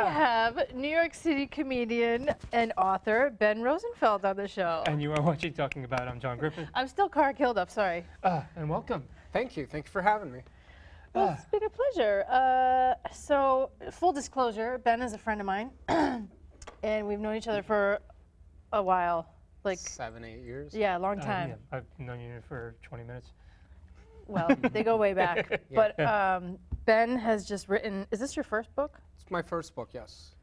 have New York City comedian and author Ben Rosenfeld on the show. And you are what you're talking about. I'm John Griffith. I'm still Cara Kilduff, sorry. And welcome. Thank you. Thank you for having me. Well, it's been a pleasure. So, full disclosure, Ben is a friend of mine, and we've known each other for a while. Like 7, 8 years? Yeah, a long time. Yeah, I've known you for 20 minutes. Well, they go way back. Yeah. But Ben has just written, is this your first book? It's my first book, yes.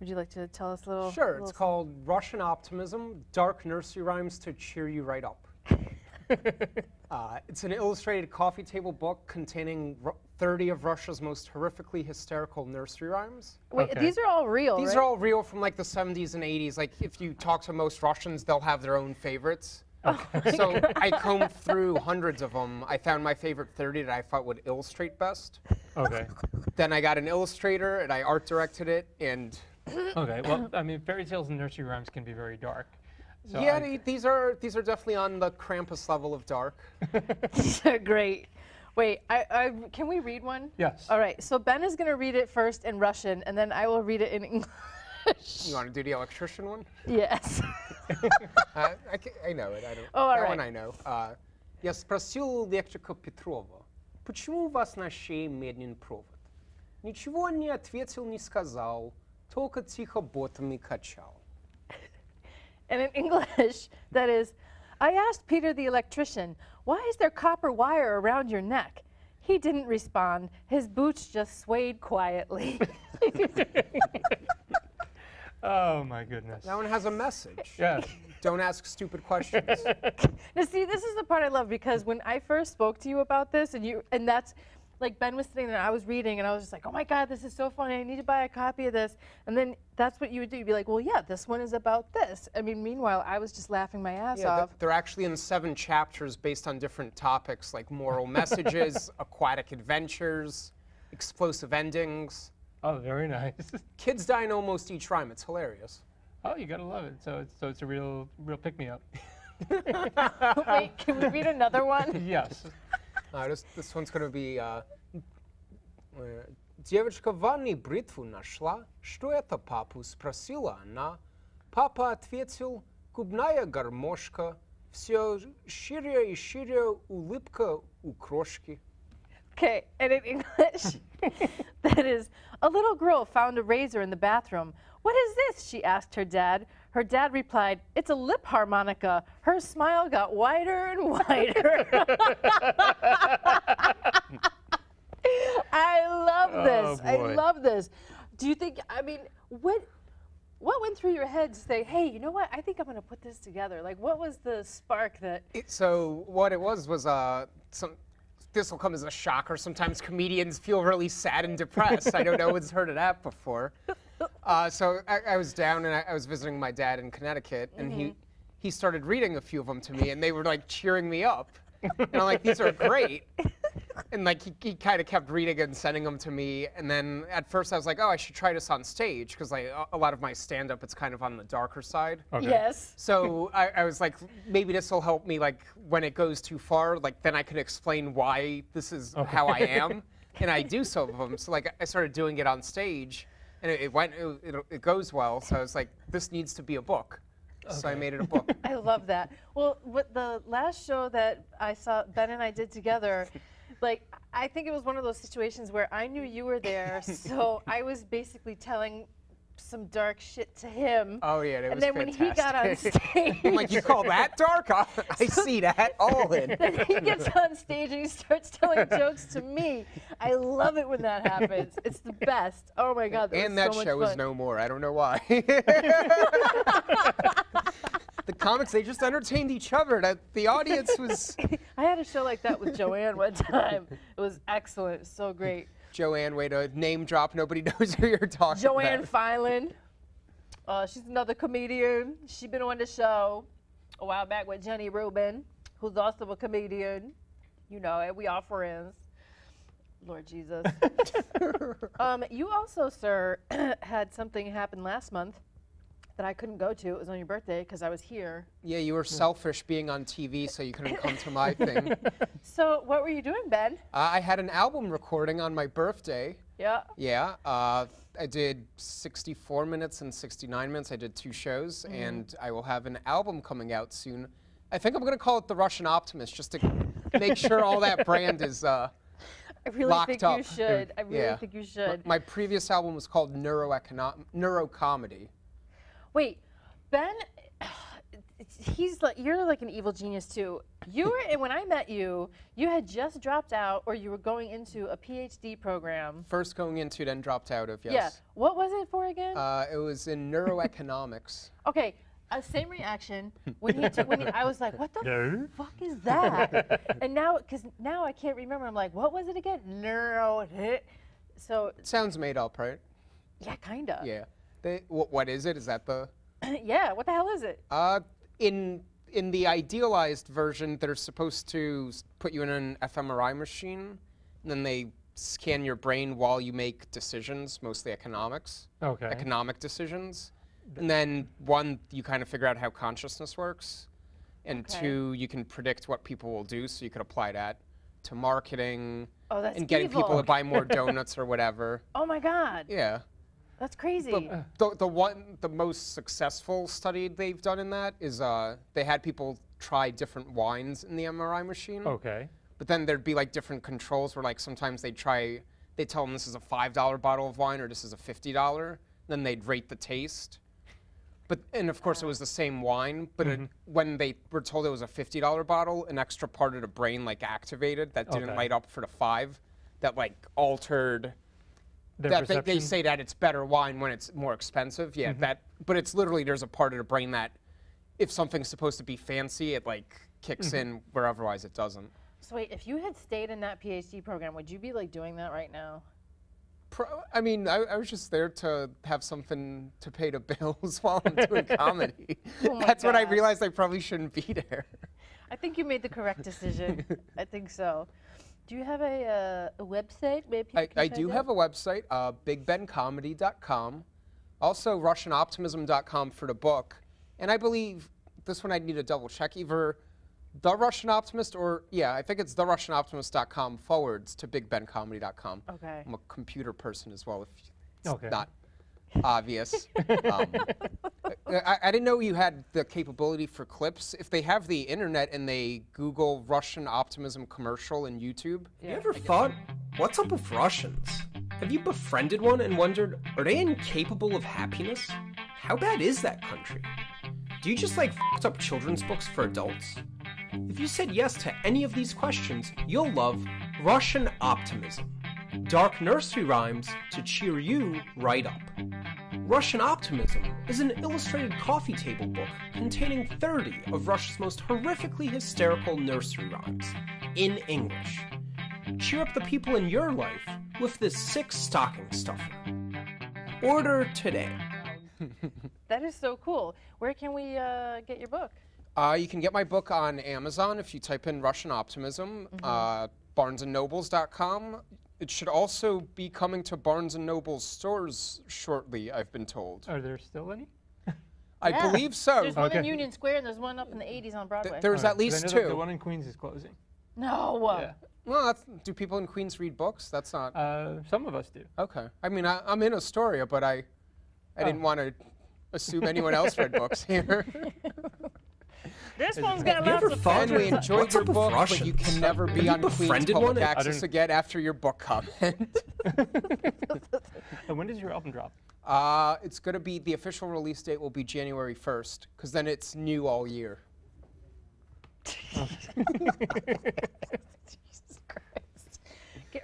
Would you like to tell us a little? Sure. It's called Russian Optimism, Dark Nursery Rhymes to Cheer You Right Up. It's an illustrated coffee table book containing 30 of Russia's most horrifically hysterical nursery rhymes. Wait, Okay. these are all real, These right? are all real from like the 70s and 80s. Like if you talk to most Russians, they'll have their own favorites. So I combed through hundreds of them. I found my favorite 30 that I thought would illustrate best. Okay. Then I got an illustrator and I art directed it, and Okay. Well, I mean, fairy tales and nursery rhymes can be very dark. So yeah, these are definitely on the Krampus level of dark. These are great. Wait, can we read one? Yes. All right, so Ben is going to read it first in Russian, and then I will read it in English. You want to do the electrician one? Yes. I know it. I don't. Oh, all that right. one I know. Я спросил электрика Петрова, почему у вас на шее медный провод? Ничего не ответил, не сказал, только тихо ботами качал. And in English, that is, I asked Peter the electrician, why is there copper wire around your neck? He didn't respond. His boots just swayed quietly. Oh my goodness. That one has a message. Yes. Don't ask stupid questions. Now, see, this is the part I love, because when I first spoke to you about this, and that's, like, Ben was sitting there, I was reading, and I was just like, oh my God, this is so funny, I need to buy a copy of this. And then that's what you would do. You'd be like, well, yeah, this one is about this. I mean, meanwhile, I was just laughing my ass Yeah, off. they're actually in 7 chapters based on different topics like moral messages, aquatic adventures, explosive endings. Oh, very nice. Kids die in almost each rhyme. It's hilarious. Oh, you gotta love it. So it's a real pick me up. Wait, can we read another one? Yes. This one's gonna be. Девочка в ванной бритву нашла. Что это, папу? Спросила она. Папа ответил: губная гармошка. Все шире и шире улыбка у крошки. Okay, and in English, that is, a little girl found a razor in the bathroom. What is this? She asked her dad. Her dad replied, it's a lip harmonica. Her smile got wider and wider. I love this. Oh, I boy. love this. Do you think, I mean, what went through your head to say, hey, you know what? I think I'm going to put this together. Like, what was the spark that... So what it was this will come as a shocker. Sometimes comedians feel really sad and depressed. I don't know who's heard of that before. So I was down and I was visiting my dad in Connecticut, and he started reading a few of them to me, and they were like cheering me up. And I'm like, these are great. And like he kind of kept reading and sending them to me, and then at first I was like, oh, I should try this on stage, because like a lot of my stand-up, it's kind of on the darker side. Okay. Yes. So I was like, maybe this will help me, like, when it goes too far, like, then I can explain why this is how I am. And I do some of them. So, like, I started doing it on stage, and it goes well. So I was like, this needs to be a book. Okay. So I made it a book. I love that. Well, with the last show that I saw, Ben and I did together, like, I think it was one of those situations where I knew you were there, so I was basically telling some dark shit to him. Oh, yeah, that was And then when he got on stage... I'm like, you call that dark? I see that all in. Then he gets on stage and he starts telling jokes to me. I love it when that happens. It's the best. Oh, my God, And that that was so much show fun. is no more. I don't know why. The comics, they just entertained each other. The audience was... I had a show like that with Joanne one time. It was excellent. It was so great. Joanne, way to name drop. Nobody knows who you're talking Joanne about. Filan. She's another comedian. She's been on the show a while back with Jenny Rubin, who's also a comedian. You know it. We are friends. Lord Jesus. You also, sir, had something happen last month that I couldn't go to. It was on your birthday because I was here. Yeah, you were selfish being on TV, so you couldn't come to my thing. So what were you doing, Ben? I had an album recording on my birthday. Yeah. Yeah, I did 64 minutes and 69 minutes. I did 2 shows, and I will have an album coming out soon. I think I'm going to call it The Russian Optimist, just to make sure all that brand is I really locked think up. you should. I really think you should. My previous album was called Neurocomedy. Wait, Ben, you're like an evil genius too. You were, when I met you, you had just dropped out, or you were going into a PhD program. First going into, then dropped out of, yes. Yeah. What was it for again? It was in neuroeconomics. Okay. Same reaction when I was like, what the fuck is that? And now, because now I can't remember. I'm like, what was it again? So. It sounds made up, right? Yeah, kinda. Yeah. What is it? Is that the? Yeah. What the hell is it? In the idealized version, they're supposed to put you in an fMRI machine, and then they scan your brain while you make decisions, mostly economic decisions. And then 1, you kind of figure out how consciousness works, and 2, you can predict what people will do, so you could apply that to marketing and getting people to buy more donuts or whatever. Oh my God. Yeah. That's crazy. The most successful study they've done in that is they had people try different wines in the MRI machine. Okay. But then there'd be like different controls where like sometimes they tell them this is a $5 bottle of wine or this is a $50. Then they'd rate the taste. And of course it was the same wine, but when they were told it was a $50 bottle, an extra part of the brain like activated that didn't light up for the 5, that like altered. They say that it's better wine when it's more expensive. Yeah, but it's literally there's a part of the brain that if something's supposed to be fancy, it like kicks in where otherwise it doesn't. So wait, if you had stayed in that PhD program, would you be like doing that right now? I mean, I was just there to have something to pay the bills while I'm doing comedy. That's when I realized I probably shouldn't be there. I think you made the correct decision. I think so. Do you have a website? I do have a website, bigbencomedy.com. Also, RussianOptimism.com for the book. And I believe this one I need to double check, either The Russian Optimist or, yeah, I think it's TheRussianOptimist.com / bigbencomedy.com. Okay. I'm a computer person as well, if it's not obvious. I didn't know you had the capability for clips. If they have the internet and they Google Russian Optimism commercial in YouTube. Have you ever thought, what's up with Russians? Have you befriended one and wondered, are they incapable of happiness? How bad is that country? Do you just like f***ed up children's books for adults? If you said yes to any of these questions, you'll love Russian Optimism. Dark nursery rhymes to cheer you right up. Russian Optimism is an illustrated coffee table book containing 30 of Russia's most horrifically hysterical nursery rhymes in English. Cheer up the people in your life with this sick stocking stuffer. Order today. That is so cool. Where can we get your book? You can get my book on Amazon if you type in Russian Optimism, barnesandnobles.com. It should also be coming to Barnes & Noble's stores shortly, I've been told. Are there still any? I believe so. There's one in Union Square and there's one up in the 80s on Broadway. There's at least 2. The one in Queens is closing. No. Yeah. Well, do people in Queens read books? That's not... Some of us do. Okay. I mean, I'm in Astoria, but I didn't want to assume anyone else read books here. This one's got lots of fun. We enjoyed your book, but you can never be on Queens Public Access again after your book comment. And when does your album drop? It's going to be, the official release date will be January 1st, because then it's new all year. Jesus Christ.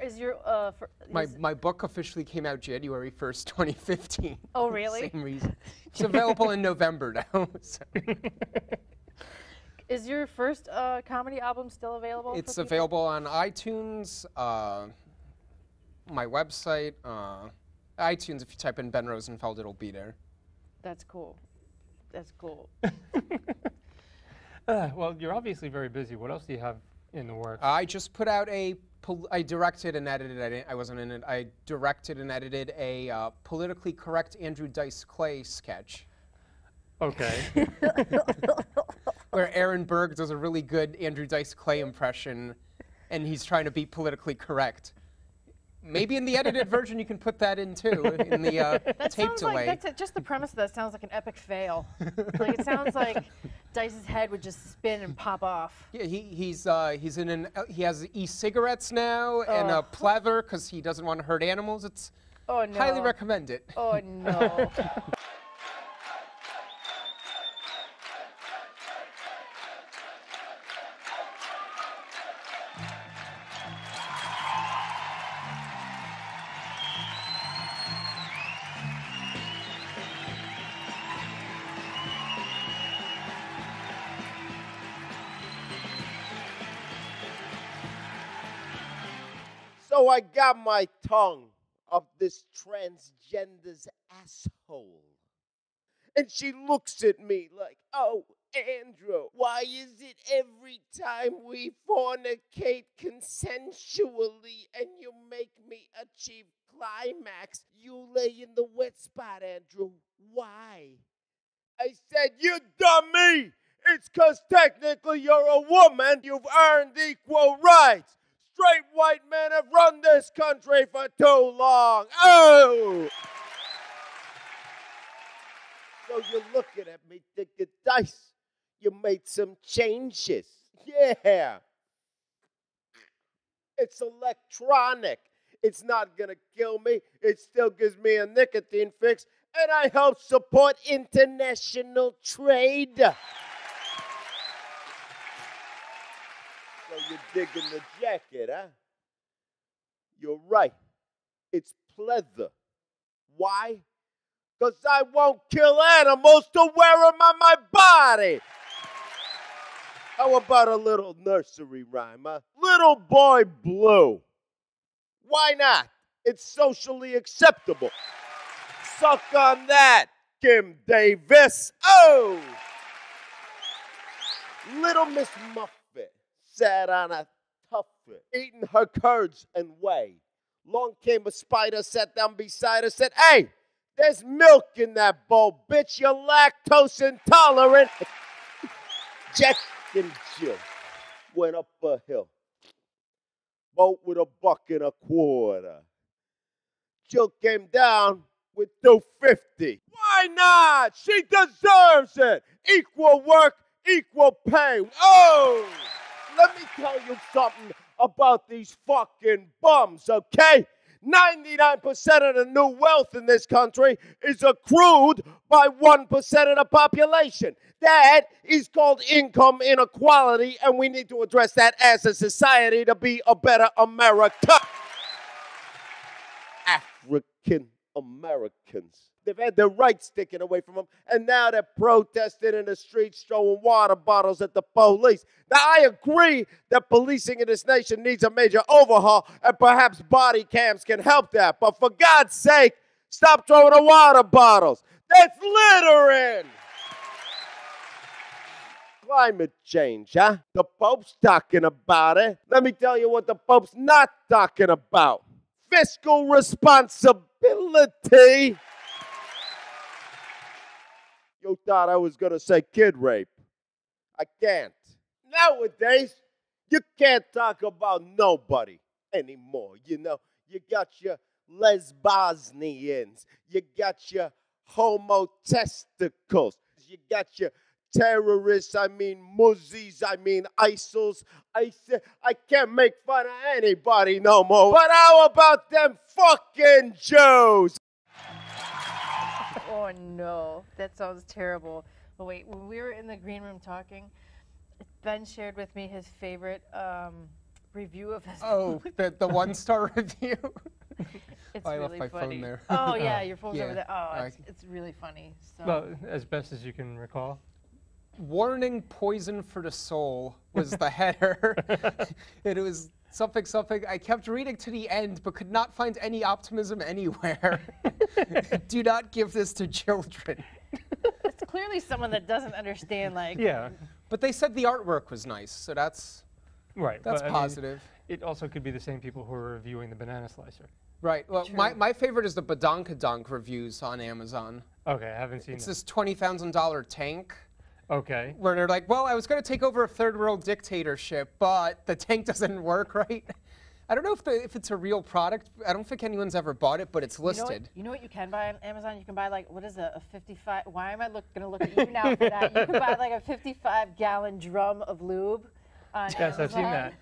Is your, my book officially came out January 1st, 2015. Oh, really? Same reason. It's available in November now. So. Is your first comedy album still available? It's available on iTunes, my website, iTunes. If you type in Ben Rosenfeld, it'll be there. That's cool. That's cool. Well, you're obviously very busy. What else do you have in the works? I just put out I directed and edited, I wasn't in it, I directed and edited a politically correct Andrew Dice Clay sketch. Okay. Where Aaron Berg does a really good Andrew Dice Clay impression, and he's trying to be politically correct. Maybe in the edited version you can put that in too, in the That tape sounds delay. like, just the premise of that sounds like an epic fail. Like, it sounds like Dice's head would just spin and pop off. Yeah, he's in an he has e-cigarettes now and a pleather because he doesn't want to hurt animals. It's highly recommend it. Oh no. So I got my tongue up this transgender's asshole. And she looks at me like, oh, Andrew, why is it every time we fornicate consensually and you make me achieve climax, you lay in the wet spot, Andrew? Why? I said, you dummy! It's 'cause technically you're a woman. You've earned equal rights. Straight white men have run this country for too long. Oh! So you're looking at me thinking, Dice, you made some changes. Yeah. It's electronic. It's not going to kill me. It still gives me a nicotine fix. And I help support international trade. So you're digging the jacket, huh? You're right. It's pleather. Why? 'Cause I won't kill animals to wear them on my body. How about a little nursery rhyme, huh? Little Boy Blue. Why not? It's socially acceptable. Suck on that, Kim Davis. Oh! Little Miss Muffet sat on a tuffet, eating her curds and whey. Long came a spider, sat down beside her, said, hey, there's milk in that bowl, bitch. You're lactose intolerant. Jack and Jill went up a hill, boat with $1.25. Jill came down with $2.50. Why not? She deserves it. Equal work, equal pay. Oh! Let me tell you something about these fucking bums, okay? 99% of the new wealth in this country is accrued by 1% of the population. That is called income inequality, and we need to address that as a society to be a better America. African Americans. They've had their rights taken away from them, and now they're protesting in the streets, throwing water bottles at the police. Now, I agree that policing in this nation needs a major overhaul, and perhaps body cams can help that. But for God's sake, stop throwing the water bottles. That's littering. Climate change, huh? The Pope's talking about it. Let me tell you what the Pope's not talking about. Fiscal responsibility. You thought I was going to say kid rape. I can't. Nowadays, you can't talk about nobody anymore, you know. You got your lesbosnians. You got your homo testicles. You got your terrorists, muzzies, ISILs. I can't make fun of anybody no more. But how about them fucking Jews? Oh no, that sounds terrible. But wait, when we were in the green room talking, Ben shared with me his favorite review of his Oh, the 1-star review? It's I really left my funny. phone there. Oh yeah, your phone's Yeah. over there. Oh, it's really funny. So. Well, as best as you can recall. Warning, poison for the soul was the header. It was something. I kept reading to the end, but could not find any optimism anywhere. Do not give this to children. It's clearly someone that doesn't understand, like. Yeah. But they said the artwork was nice, so that's Right. that's but, positive. It also could be the same people who are reviewing the banana slicer. Right. Well, True. my favorite is the Badonkadonk reviews on Amazon. Okay, I haven't seen It's that. this $20,000 tank. Okay. Where they're like, well, I was going to take over a third world dictatorship, but the tank doesn't work right. I don't know if it's a real product. I don't think anyone's ever bought it, but it's listed. You know what you can buy on Amazon? You can buy like, what is it, a 55, why am I gonna look at you now for that? You can buy like a 55-gallon drum of lube on Yes, Amazon. I've seen that.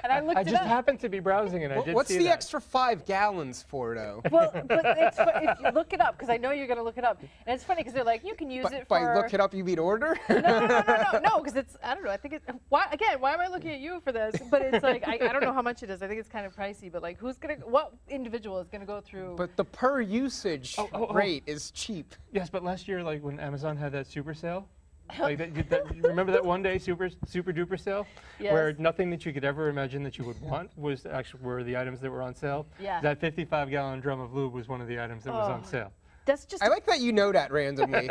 And I looked I it just up. happened to be browsing and I did What's see the that. extra 5 gallons for, though? Well, but if you look it up, because I know you're gonna look it up, and it's funny because they're like, you can use it for. By look it up, you mean order? No, because it's, I don't know. I think it's, why am I looking at you for this? But it's like, I don't know how much it is. I think it's kind of pricey, but like, what individual is gonna go through? But the per usage rate is cheap. Yes, but last year, like when Amazon had that super sale, like remember that one day super duper sale, where nothing that you could ever imagine that you would want were the items that were on sale. Yeah. That 55-gallon drum of lube was one of the items that was on sale. That's just. I like that you know that randomly.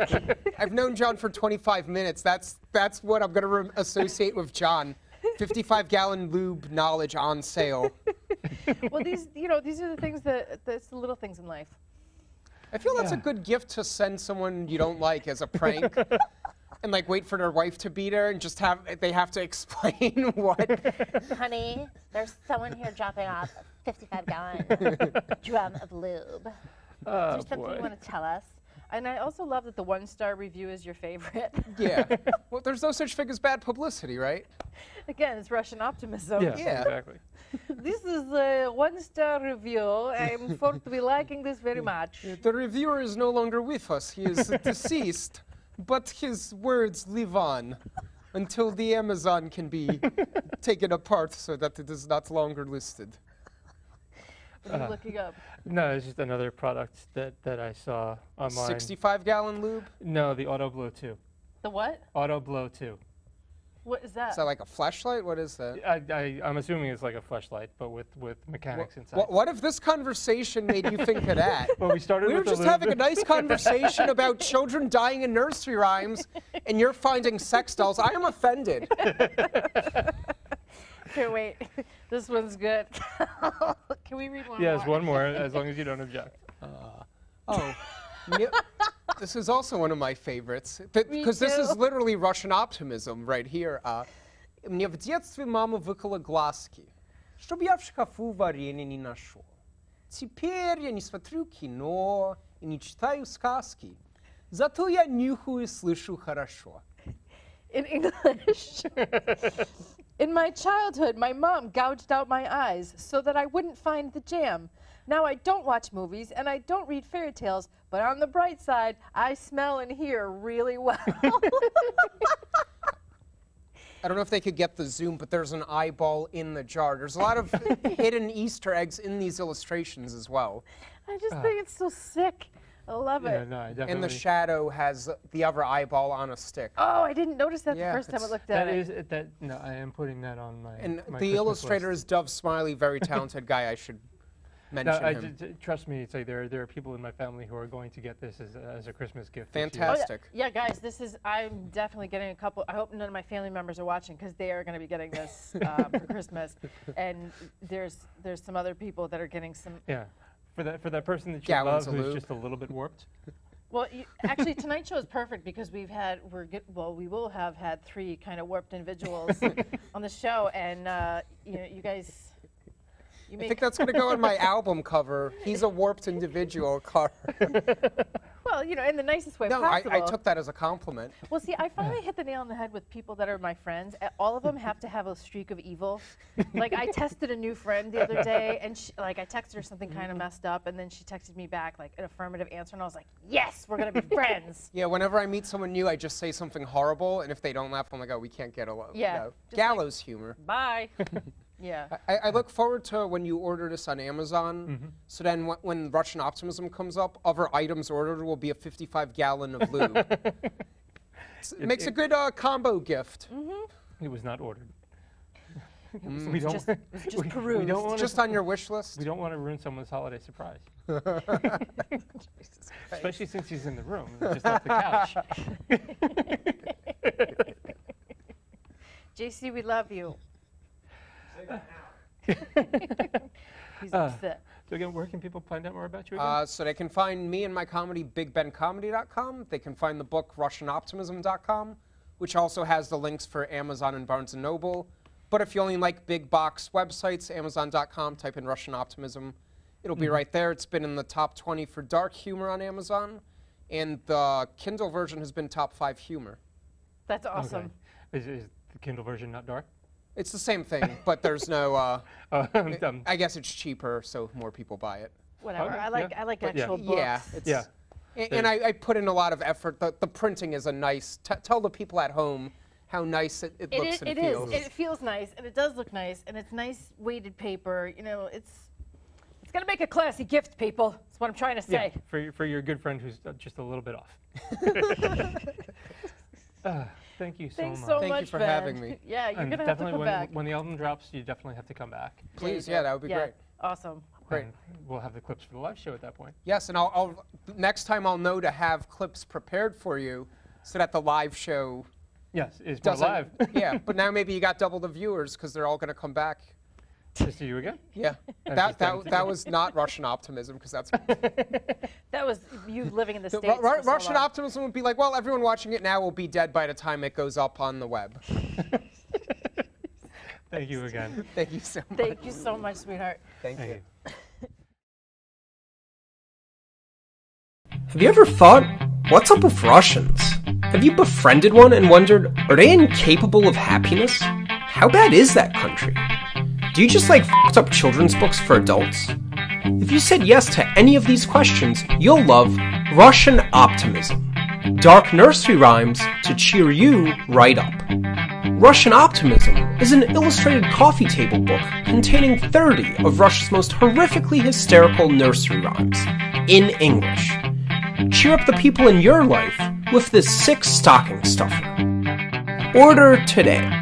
I've known John for 25 minutes. That's what I'm going to associate with John. 55-gallon lube knowledge on sale. Well, these are the things that's the little things in life. I feel that's a good gift to send someone you don't like as a prank. And like wait for their wife to be there and just they have to explain what. Honey, there's someone here dropping off a 55-gallon drum of lube. Is there something you want to tell us? And I also love that the 1-star review is your favorite. Yeah. Well, there's no such thing as bad publicity, right? Again, it's Russian optimism. Yes, Yeah. exactly. This is a 1-star review. I'm thought to be liking this very much. The reviewer is no longer with us. He is deceased, but his words live on until the Amazon can be taken apart so that it is not longer listed. What are you looking up? No, it's just another product that I saw online. 65-gallon lube? No, the Auto Blow 2. The what? Auto Blow 2. What is that? Is that like a flashlight? What is that? I'm assuming it's like a flashlight, but with mechanics inside. What if this conversation made you think of that? Well, we started We were with the just lube. having a nice conversation about children dying in nursery rhymes, and you're finding sex dolls. I am offended. Okay, wait. This one's good. Can we read one Yes, more? one more, as long as you don't object. This is also one of my favorites, because this is literally Russian optimism right here. Мне в детстве мама выкола глазки, чтобы я в шкафу варенье не нашел. Теперь я не смотрю кино и не читаю сказки, зато я нюхаю и слышу хорошо. In English. In my childhood, my mom gouged out my eyes so that I wouldn't find the jam. Now I don't watch movies and I don't read fairy tales, but on the bright side, I smell and hear really well. I don't know if they could get the zoom, but there's an eyeball in the jar. There's a lot of hidden Easter eggs in these illustrations as well. I just think it's so sick. I love Yeah, it. no, I definitely. And the shadow has the other eyeball on a stick. Oh, I didn't notice that Yeah, the first time I it's- looked at it. No, I am putting that on my. And my the Christmas illustrator list. is Dove Smiley, very talented guy. I should No, mention him. trust me, it's like there are people in my family who are going to get this as a Christmas gift. this year. Fantastic. Yeah, guys, I'm definitely getting a couple. I hope none of my family members are watching because they are going to be getting this for Christmas. And there's some other people that are getting some. Yeah, for that person that you Gallons love of who's lube. just a little bit warped. Well, actually, tonight's show is perfect because we will have had 3 kind of warped individuals on the show, and you guys. I think that's going to go on my album cover. He's a warped individual. Well, in the nicest way No, possible. I took that as a compliment. Well, see, I finally hit the nail on the head with people that are my friends. All of them have to have a streak of evil. Like, I tested a new friend the other day, and I texted her something kind of messed up, and then she texted me back, like, an affirmative answer, and I was like, yes, we're going to be friends. Yeah, whenever I meet someone new, I just say something horrible, and if they don't laugh, I'm like, oh, we can't get along. Yeah, No. just Gallows humor. Bye. Yeah. I look forward to when you order this on Amazon. So then when Russian Optimism comes up, other items ordered will be a 55-gallon of lube. It makes a good combo gift. It was not ordered. We just perused. We don't want Just on your wish list. We don't want to ruin someone's holiday surprise. Especially since he's in the room, just off the couch. JC, we love you. He's upset. So again, where can people find out more about you again? So they can find me and my comedy, BigBenComedy.com. They can find the book, RussianOptimism.com, which also has the links for Amazon and Barnes & Noble. But if you only like big box websites, Amazon.com, type in Russian Optimism. It'll be right there. It's been in the top 20 for dark humor on Amazon. And the Kindle version has been top 5 humor. That's awesome. Okay. Is the Kindle version not dark? It's the same thing, but there's no, I'm I guess it's cheaper, so more people buy it. Whatever. Okay, I like actual books. Yeah. yeah. And I put in a lot of effort. The printing is a nice, tell the people at home how nice it looks and feels. It feels nice, and it does look nice, and it's nice weighted paper. You know, it's gonna make a classy gift, people. That's what I'm trying to say. Yeah, for your good friend who's just a little bit off. Thank you so much. Thank you for Ben. having me. Yeah, you're And gonna have to come back. when the album drops, you definitely have to come back. Please, yeah, that would be great. Awesome. Great. And we'll have the clips for the live show at that point. Yes, and I'll next time I'll know to have clips prepared for you, so that the live show Yes, it's more live. Yeah, but now maybe you got double the viewers because they're all going to come back. To see you again? Yeah, that was not Russian Optimism because that's that was you living in the States. Russian Optimism would be like, well, everyone watching it now will be dead by the time it goes up on the web. Thank you again. Thank you so much. Thank you so much, sweetheart. Thank you. Have you ever thought, what's up with Russians? Have you befriended one and wondered, are they incapable of happiness? How bad is that country? Do you just like f***ed up children's books for adults? If you said yes to any of these questions, you'll love Russian Optimism. Dark nursery rhymes to cheer you right up. Russian Optimism is an illustrated coffee table book containing 30 of Russia's most horrifically hysterical nursery rhymes in English. Cheer up the people in your life with this sick stocking stuffer. Order today.